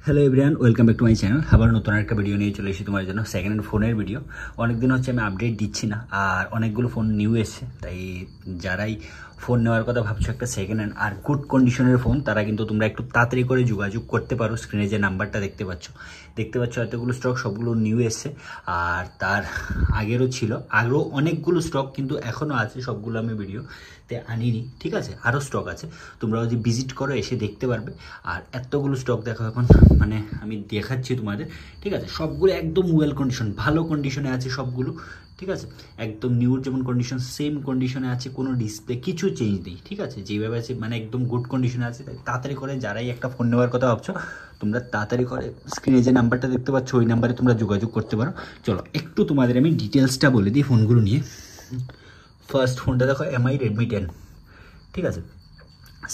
Hello everyone, welcome back to my channel. আবার নতুন একটা ভিডিও নিয়ে চলে এসেছি তোমার জন্য, সেকেন্ড হ্যান্ড ফোনের ভিডিও। অনেকদিন হচ্ছে আমি আপডেট দিচ্ছি না, আর অনেকগুলো ফোন নিউ এসছে, তাই যারাই ফোন নেওয়ার কথা ভাবছো একটা সেকেন্ড হ্যান্ড আর গুড কন্ডিশনের ফোন, তারা কিন্তু তোমরা একটু তাড়াতাড়ি করে যোগাযোগ করতে পারো। স্ক্রিনে যে নাম্বারটা দেখতে পাচ্ছ এতগুলো স্টক সবগুলো নিউ এসছে, আর তার আগেরও ছিল, আরও অনেকগুলো স্টক কিন্তু এখনও আছে, সবগুলো আমি ভিডিওতে আনিনি। ঠিক আছে, আরও স্টক আছে, তোমরা যদি ভিজিট করো এসে দেখতে পারবে। আর এতগুলো স্টক দেখো এখন মানে আমি দেখাচ্ছি তোমাদের। ঠিক আছে, সবগুলো একদম ওয়েল কন্ডিশন, ভালো কন্ডিশনে আছে সবগুলো। ঠিক আছে, একদম নিউর যেমন কন্ডিশন সেম কন্ডিশনে আছে, কোনো ডিসপ্লে কিছু চেঞ্জ নেই। ঠিক আছে, যেভাবে আছে মানে একদম গুড কন্ডিশনে আছে। তাই তাড়াতাড়ি করে যারাই একটা ফোন নেওয়ার কথা ভাবছো, তোমরা তাড়াতাড়ি করে স্ক্রিনে যে নাম্বারটা দেখতে পাচ্ছ ওই নাম্বারে তোমরা যোগাযোগ করতে পারো। চলো একটু তোমাদের আমি ডিটেলসটা বলে দিই ফোনগুলো নিয়ে। ফার্স্ট ফোনটা দেখো এমআই রেডমি 10। ঠিক আছে,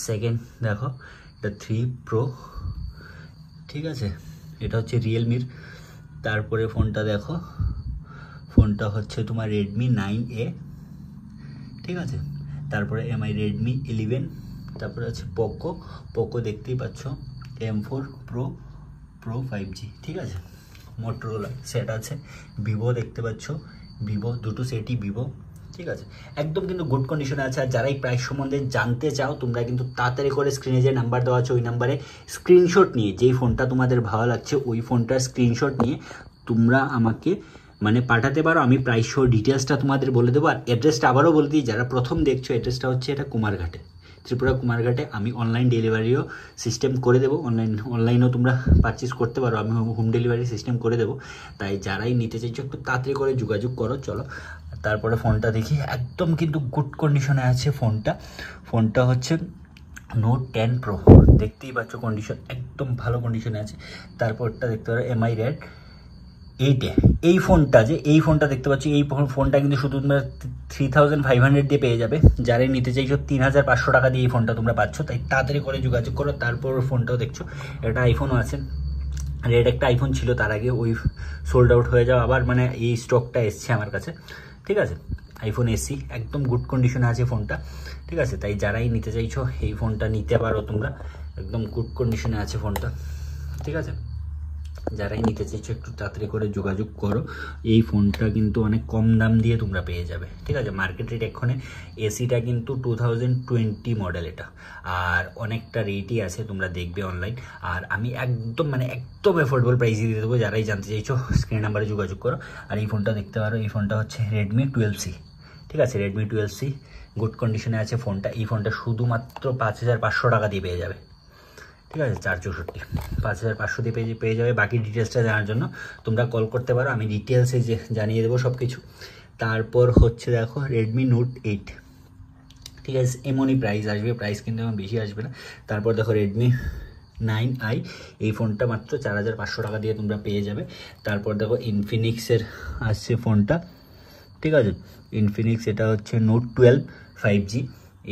সেকেন্ড দেখো এটা 3 Pro। ঠিক আছে, এটা হচ্ছে রিয়েলমির। তারপরে ফোনটা দেখো, ফোনটা হচ্ছে তোমার রেডমি 9A। ঠিক আছে, তারপরে এমআই রেডমি 11। তারপরে আছে পোকো দেখতেই পাচ্ছ, M4 Pro 5G। ঠিক আছে, মোটরোলা সেট আছে, ভিভো দেখতে পাচ্ছ, ভিভো দুটো সেটই ভিভো। ঠিক আছে, একদম কিন্তু গুড কন্ডিশনে আছে। আর যারা এই প্রাইস সম্বন্ধে জানতে চাও, তোমরা কিন্তু তাড়াতাড়ি করে স্ক্রিনে যে নাম্বার দেওয়া আছে ওই নাম্বারে স্ক্রিনশট নিয়ে, যেই ফোনটা তোমাদের ভালো লাগছে ওই ফোনটার স্ক্রিনশট নিয়ে তোমরা আমাকে মানে পাঠাতে পারো। আমি প্রাইস সহ ডিটেলসটা তোমাদের বলে দেবো। আর অ্যাড্রেসটা আবারও বলে দিই, যারা প্রথম দেখছো, অ্যাড্রেসটা হচ্ছে এটা কুমারঘাটে, ত্রিপুরা কুমারঘাটে। আমি অনলাইন ডেলিভারিও সিস্টেম করে দেবো, অনলাইনেও তোমরা পারচেস করতে পারো, আমি হোম ডেলিভারি সিস্টেম করে দেবো। তাই যারাই নিতে চাইছো একটু তাড়াতাড়ি করে যোগাযোগ করো। চলো তারপরে ফোনটা দেখি, একদম কিন্তু গুড কন্ডিশনে আছে ফোনটা হচ্ছে নোট 10 Pro। দেখতেই পাচ্ছ কন্ডিশন একদম ভালো কন্ডিশনে আছে। তারপরটা দেখতে পারো এমআই রেড 8A। এই ফোনটা দেখতে পাচ্ছি, এই ফোনটা কিন্তু শুধু তোমরা 3500 দিয়ে পেয়ে যাবে। যারাই নিতে চাইছো 3500 টাকা দিয়ে এই ফোনটা তোমরা পাচ্ছ। তাই তাড়াতাড়ি করে যোগাযোগ করো। তারপর ফোনটাও দেখছো, এটা আইফোনও আছে, রেড একটা আইফোন ছিল তার আগে, ওই সোল্ড আউট হয়ে যাওয়া, আবার মানে এই স্টকটা এসছে আমার কাছে। ঠিক আছে, আইফোন SE একদম গুড কন্ডিশনে আছে ফোনটা। ঠিক আছে, তাই যারাই নিতে চাইছো এই ফোনটা নিতে পারো তোমরা, একদম গুড কন্ডিশনে আছে ফোনটা। ঠিক আছে, যারাই নিতে চাইছো একটু তাড়াতাড়ি করে যোগাযোগ করো। এই ফোনটা কিন্তু অনেক কম দাম দিয়ে তোমরা পেয়ে যাবে। ঠিক আছে, মার্কেট রেট এক্ষণে এসিটা কিন্তু 2020 মডেল এটা, আর অনেকটা রেটই আছে, তোমরা দেখবে অনলাইন। আর আমি একদম অ্যাফোর্ডেবল প্রাইসে দিয়ে দেবো। যারাই জানতে চাইছো স্ক্রিন নাম্বারে যোগাযোগ করো। আর এই ফোনটা দেখতে পারো, এই ফোনটা হচ্ছে রেডমি 12C। ঠিক আছে, রেডমি 12C গুড কন্ডিশনে আছে ফোনটা। এই ফোনটা শুধুমাত্র 5500 টাকা দিয়ে পেয়ে যাবে। ঠিক আছে, 464 5500 দিয়ে পেয়ে যাবে। বাকি ডিটেলসটা জানার জন্য তোমরা কল করতে পারো, আমি ডিটেলসে জানিয়ে দেবো সব কিছু। তারপর হচ্ছে দেখো রেডমি নোট 8। ঠিক আছে, এমনই প্রাইস আসবে, প্রাইস কিন্তু এমন বেশি আসবে না। তারপর দেখো রেডমি 9i, এই ফোনটা মাত্র 4500 টাকা দিয়ে তোমরা পেয়ে যাবে। তারপর দেখো ইনফিনিক্সের আসছে ফোনটা। ঠিক আছে, ইনফিনিক্স এটা হচ্ছে নোট 12 5G।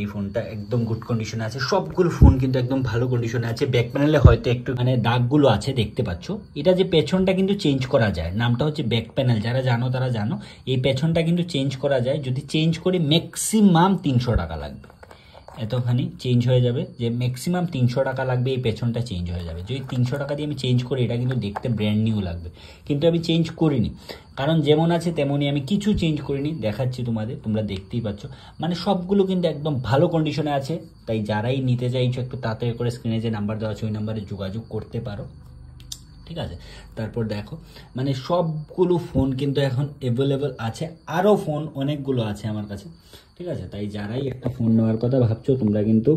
এই ফোনটা একদম গুড কন্ডিশনে আছে। সবগুলো ফোন কিন্তু একদম ভালো কন্ডিশনে আছে। ব্যাক প্যানেলে হয়তো একটু মানে দাগগুলো আছে, দেখতে পাচ্ছ। এটা যে পেছনটা কিন্তু চেঞ্জ করা যায়, নামটা হচ্ছে ব্যাক প্যানেল, যারা জানো তারা জানো। এই পেছনটা কিন্তু চেঞ্জ করা যায়, যদি চেঞ্জ করি ম্যাক্সিমাম 300 টাকা লাগবে। এতখানি চেঞ্জ হয়ে যাবে, যে ম্যাক্সিমাম 300 টাকা লাগবে, এই পেছনটা চেঞ্জ হয়ে যাবে। যদি 300 টাকা দিয়ে আমি চেঞ্জ করি, এটা কিন্তু দেখতে ব্র্যান্ড নিউ লাগবে, কিন্তু আমি চেঞ্জ করিনি, কারণ যেমন আছে তেমনই, আমি কিছু চেঞ্জ করিনি। দেখাচ্ছি তোমাদের, তোমরা দেখতেই পাচ্ছ, মানে সবগুলো কিন্তু একদম ভালো কন্ডিশনে আছে। তাই যারাই নিতে চাইছো একটু তাড়াতাড়ি করে স্ক্রিনে যে নাম্বার দেওয়া আছে ওই নাম্বারে যোগাযোগ করতে পারো। ঠিক আছে, তারপর দেখো মানে সবগুলো ফোন কিন্তু এখন অ্যাভেলেবেল আছে, আরও ফোন অনেকগুলো আছে আমার কাছে। ঠিক আছে, তাই যারাই একটা ফোন নেওয়ার কথা ভাবছো তোমরা কিন্তু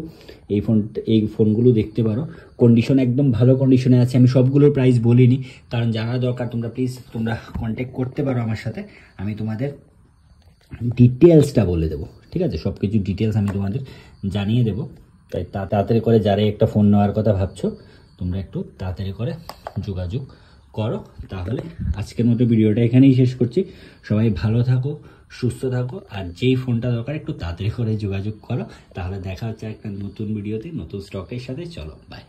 এই ফোনগুলো দেখতে পারো। কন্ডিশন একদম ভালো কন্ডিশনে আছে। আমি সবগুলোর প্রাইস বলিনি, কারণ যারা দরকার তোমরা প্লিজ তোমরা কন্ট্যাক্ট করতে পারো আমার সাথে, আমি তোমাদের ডিটেলসটা বলে দেবো। ঠিক আছে, সব কিছু ডিটেলস আমি তোমাদের জানিয়ে দেবো। তাই তাড়াতাড়ি করে যারাই একটা ফোন নেওয়ার কথা ভাবছো তোমরা একটু তাড়াতাড়ি করে যোগাযোগ করো। তাহলে আজকের মতো ভিডিওটা এখানেই শেষ করছি। সবাই ভালো থাকো, সুস্থ থাকো, আর যেই ফোনটা দরকার একটু তাড়াতাড়ি করে যোগাযোগ করো। তাহলে দেখা হচ্ছে একটা নতুন ভিডিওতে নতুন স্টকের সাথে। চলো বাই।